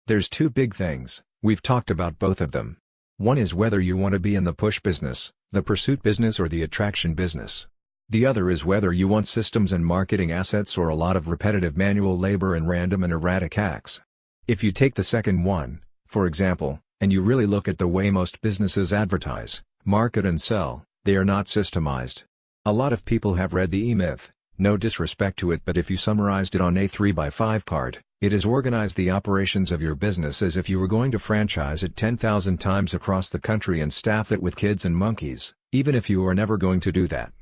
There's two big things, we've talked about both of them. One is whether you want to be in the push business, the pursuit business or the attraction business. The other is whether you want systems and marketing assets or a lot of repetitive manual labor and random and erratic hacks. If you take the second one, for example, and you really look at the way most businesses advertise, market and sell, they are not systemized. A lot of people have read the E-Myth, no disrespect to it, but if you summarized it on a 3x5 card, it is organize the operations of your business as if you were going to franchise it 10,000 times across the country and staff it with kids and monkeys, even if you are never going to do that.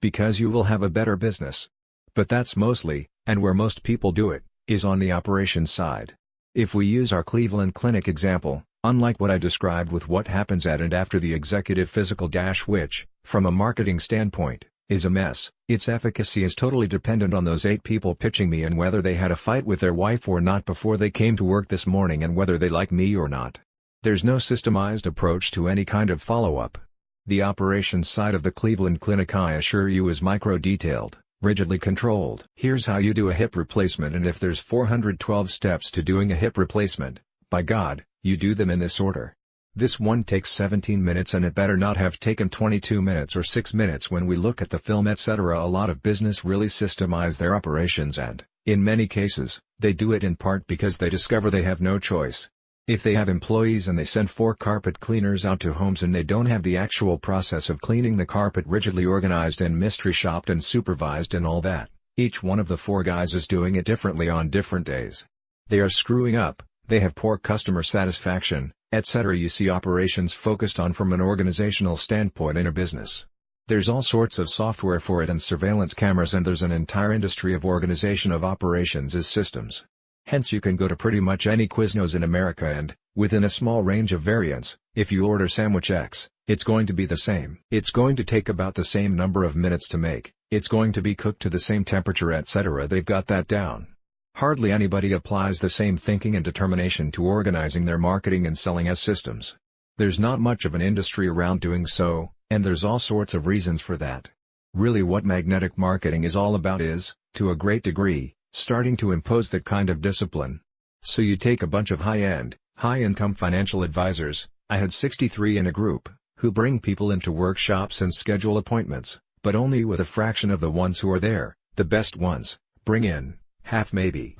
Because you will have a better business. But that's mostly, and where most people do it, is on the operations side. If we use our Cleveland Clinic example, unlike what I described with what happens at and after the executive physical dash, which, from a marketing standpoint, is a mess, its efficacy is totally dependent on those 8 people pitching me and whether they had a fight with their wife or not before they came to work this morning and whether they like me or not. There's no systemized approach to any kind of follow-up. The operations side of the Cleveland Clinic, I assure you, is micro-detailed, rigidly controlled. Here's how you do a hip replacement, and if there's 412 steps to doing a hip replacement, by God, you do them in this order. This one takes 17 minutes and it better not have taken 22 minutes or 6 minutes when we look at the film, etc. A lot of business really systemize their operations and, in many cases, they do it in part because they discover they have no choice. If they have employees and they send 4 carpet cleaners out to homes and they don't have the actual process of cleaning the carpet rigidly organized and mystery shopped and supervised and all that, each one of the 4 guys is doing it differently on different days. They are screwing up, they have poor customer satisfaction, etc. You see operations focused on from an organizational standpoint in a business. There's all sorts of software for it and surveillance cameras, and there's an entire industry of organization of operations as systems. Hence you can go to pretty much any Quiznos in America and, within a small range of variance, if you order sandwich X, it's going to be the same. It's going to take about the same number of minutes to make, it's going to be cooked to the same temperature, etc. They've got that down. Hardly anybody applies the same thinking and determination to organizing their marketing and selling as systems. There's not much of an industry around doing so, and there's all sorts of reasons for that. Really what magnetic marketing is all about is, to a great degree, starting to impose that kind of discipline. So you take a bunch of high-end, high-income financial advisors, I had 63 in a group, who bring people into workshops and schedule appointments, but only with a fraction of the ones who are there, the best ones, bring in half maybe.